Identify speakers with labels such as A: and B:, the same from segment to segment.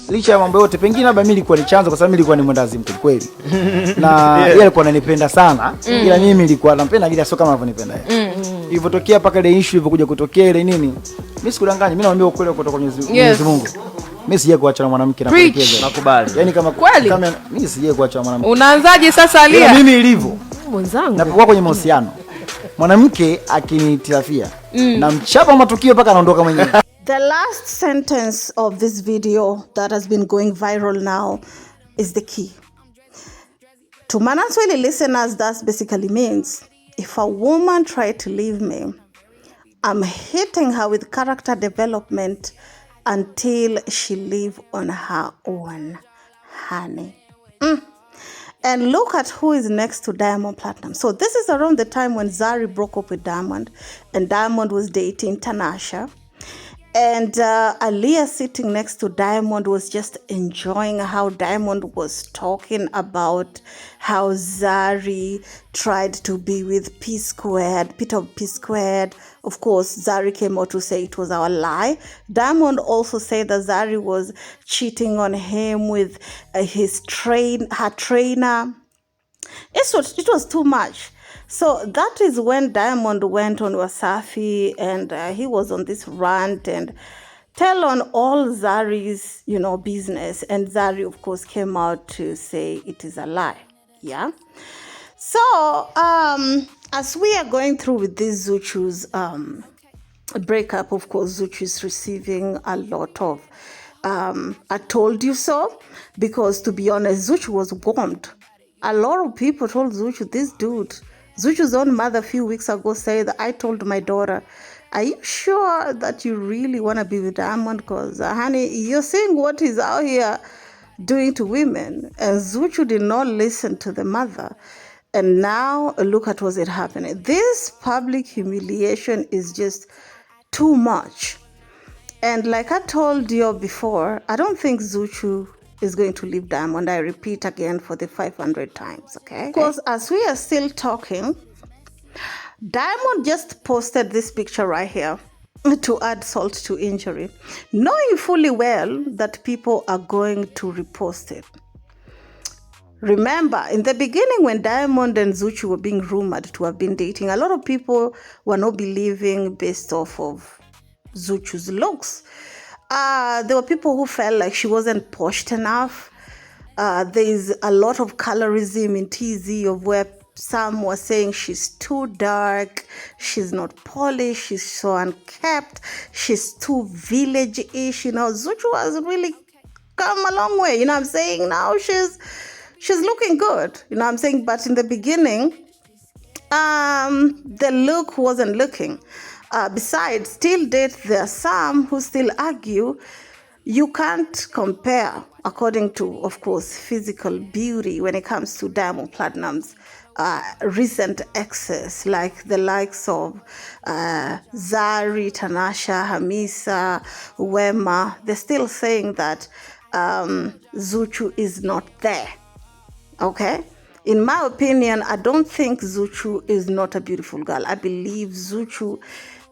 A: licha ya mambo yote pengine labda mimi nilikuwa ni chanzo kwa sababu mimi nilikuwa ni mwendazimu kweli. Na yeye alikuwa ananipenda sana, ila mimi nilikuwa nampenda ila sio kama anavyonipenda yeye. Ilipotokea paka ile issue ilivyokuja kutokea ile nini, mimi sikudanganya, mimi naambia ukweli kutoka kwa Mwenyezi Mungu. Mimi sije kuacha na mwanamke na kuelekeza. Nakubali. Yaani kama mimi sije kuacha na mwanamke.
B: Unaanzaje sasa Alia?
A: Mimi ilivyo.
B: Mwenzangu.
A: Napokuwa kwenye mahusiano. Mwanamke akinitirafia na mchapa matukio paka anaondoka mwenyewe.
C: The last sentence of this video that has been going viral now is the key. To Manansweli listeners, that basically means if a woman tried to leave me, I'm hitting her with character development until she leave on her own, honey. And look at who is next to Diamond Platinum. So this is around the time when Zari broke up with Diamond and Diamond was dating Tanasha. And Aaliyah sitting next to Diamond was just enjoying how Diamond was talking about how Zari tried to be with P Squared, Peter of P Squared. Of course, Zari came out to say it was our lie. Diamond also said that Zari was cheating on him with her trainer. It was too much. So that is when Diamond went on Wasafi and he was on this rant and tell on all Zari's, business. And Zari, of course, came out to say it is a lie. Yeah. So as we are going through with this ZUCHU's breakup, of course, ZUCHU is receiving a lot of I told you so, because to be honest, ZUCHU was warmed. A lot of people told ZUCHU, this dude, ZUCHU's own mother a few weeks ago said that I told my daughter, are you sure that you really want to be with Diamond? Because, honey, you're seeing what he's out here doing to women. And ZUCHU did not listen to the mother. And now, look at what's happening. This public humiliation is just too much. And like I told you before, I don't think ZUCHU is going to leave Diamond. I repeat again for the 500 times, okay? Because as we are still talking, Diamond just posted this picture right here to add salt to injury, knowing fully well that people are going to repost it. Remember, in the beginning when Diamond and ZUCHU were being rumored to have been dating, a lot of people were not believing based off of ZUCHU's looks. There were people who felt like she wasn't polished enough. There's a lot of colorism in TZ of where some were saying she's too dark, she's not polished, she's so unkept, she's too village-ish. ZUCHU has really come a long way. I'm saying? Now she's looking good. I'm saying? But in the beginning, the look wasn't looking. Besides, till date, there are some who still argue you can't compare, according to, of course, physical beauty when it comes to Diamond Platinum's recent exes, like the likes of Zari, Tanasha, Hamisa, Wema. They're still saying that ZUCHU is not there, okay? In my opinion, I don't think ZUCHU is not a beautiful girl. I believe ZUCHU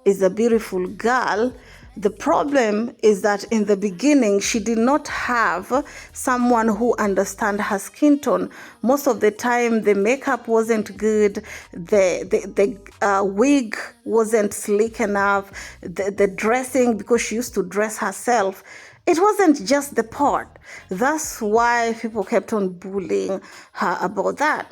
C: is a beautiful girl. The problem is that in the beginning, she did not have someone who understands her skin tone. Most of the time, the makeup wasn't good. The wig wasn't sleek enough. The dressing, because she used to dress herself, it wasn't just the part. That's why people kept on bullying her about that.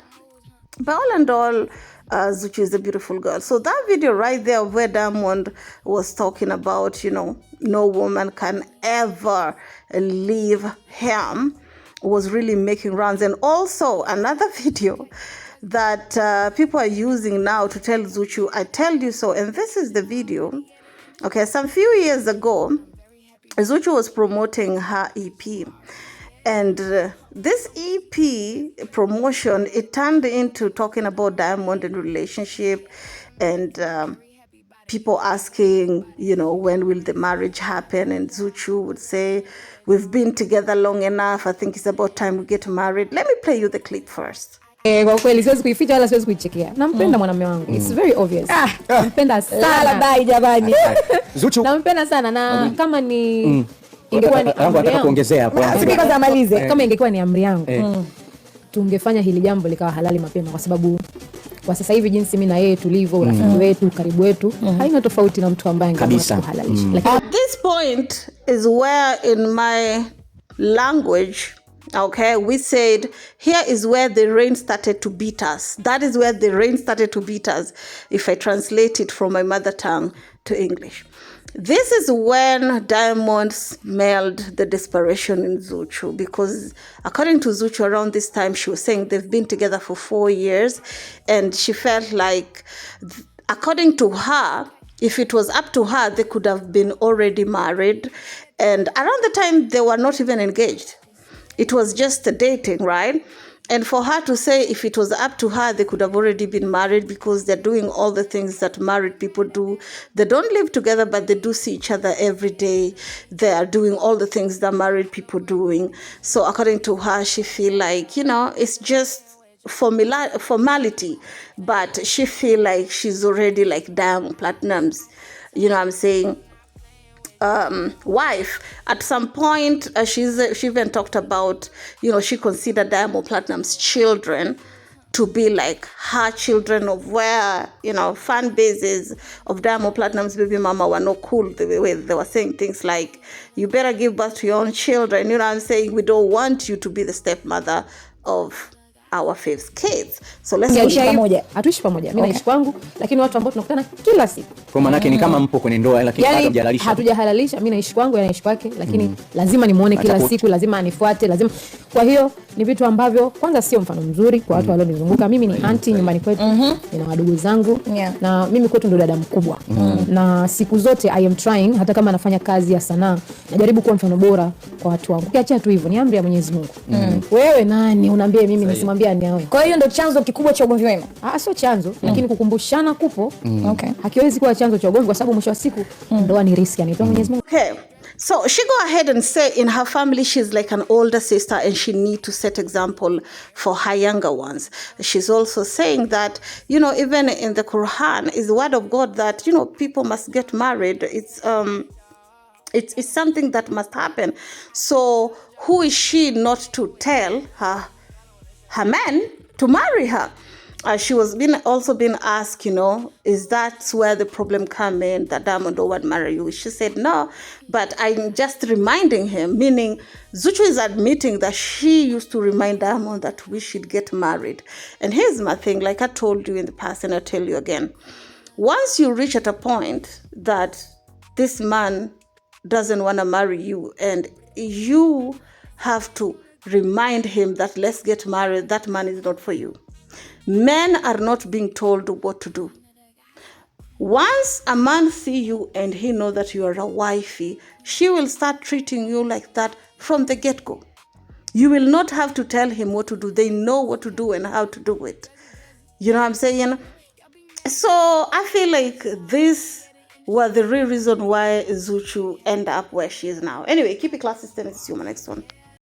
C: But all in all, ZUCHU is a beautiful girl. So that video right there where Diamond was talking about, no woman can ever leave him was really making rounds. And also another video that people are using now to tell ZUCHU, I tell you so. And this is the video. Okay, some few years ago, ZUCHU was promoting her EP. And this EP promotion, it turned into talking about Diamond and relationship and people asking, when will the marriage happen? And ZUCHU would say, we've been together long enough. I think it's about time we get married. Let me play you the clip first.
D: Kwa kweli siwezi kuificha wala siwezi kuichekea. Nampenda mwanamume wangu. It's very obvious. Nampenda sana. Bye jamani.
A: ZUCHU.
D: Nampenda sana na kama ni ingekuwa ni amri yangu,
E: kuongezea hapo.
D: Sasa amalize. Kama ingekuwa ni amri yangu, tungefanya hili jambo likawa halali mapema, kwa sababu kwa sasa hivi jinsi mimi na yeye tulivyo, urafiki wetu, karibu wetu, haina tofauti na mtu ambaye angeweza kuhalalisha.
C: At this point is where in my language, okay, we said here is where the rain started to beat us. That is where the rain started to beat us, if I translate it from my mother tongue to English. This is when Diamond smelled the desperation in ZUCHU, because according to ZUCHU, around this time, she was saying they've been together for 4 years, and she felt like, according to her, if it was up to her, they could have been already married. And around the time, they were not even engaged. It was just dating, right? And for her to say if it was up to her, they could have already been married, because they're doing all the things that married people do. They don't live together, but they do see each other every day. They are doing all the things that married people doing. So according to her, she feel like, it's just formality, but she feel like she's already like Diamond Platnumz, you know what I'm saying, wife. At some point, she even talked about, she considered Diamond Platnumz's children to be like her children, of where, fan bases of Diamond Platnumz's baby mama were not cool. They were saying things like, you better give birth to your own children. You know what I'm saying? We don't want you to be the stepmother of our fifth kids. So let's
D: hatuishi pamoja. Mimi naishi kwangu, lakini watu ambao tunakutana kila siku.
E: Kwa maana yake ni kama mpo kwenye ndoa, lakini hatujahalalisha. Mimi naishi kwangu, yeye anaishi kwake, lakini lazima nimuone kila siku, lazima anifuate, lazima. Kwa hiyo ni vitu ambavyo kwanza sio mfano mzuri kwa watu walionizunguka. Mimi ni auntie nyumbani kwetu, nina wadogo zangu, na mimi kwetu ndo dada mkubwa. Na siku zote I am trying, hata kama nafanya kazi ya sanaa, najaribu kuwa mfano bora kwa watu wangu. Ukiacha tu hivyo, ni amri ya Mwenyezi Mungu. Wewe nani unaambia mimi nisimwambia ni wewe?
B: Kwa hiyo ndo chanzo kikubwa cha ugomvi wenu?
D: Sio chanzo, lakini kukumbushana kupo. Okay. Hakiwezi kuwa chanzo cha ugomvi, kwa sababu mwisho wa siku ndoa ni risk, anaitwa Mwenyezi Mungu.
C: Okay. So she go ahead and say in her family she's like an older sister, and she need to set example for her younger ones. She's also saying that, even in the Quran is the word of God that, people must get married. It's something that must happen. So who is she not to tell her man to marry her? She was also been asked, is that where the problem come in, that Diamond don't want to marry you? She said no, but I'm just reminding him, meaning ZUCHU is admitting that she used to remind Diamond that we should get married. And here's my thing, like I told you in the past, and I'll tell you again. Once you reach at a point that this man doesn't want to marry you, and you have to remind him that let's get married, that man is not for you. Men are not being told what to do. Once a man see you and he know that you are a wifey, she will start treating you like that from the get-go. You will not have to tell him what to do. They know what to do and how to do it. You know what I'm saying? So I feel like this was the real reason why ZUCHU end up where she is now. Anyway, keep it classy. See you in my next one.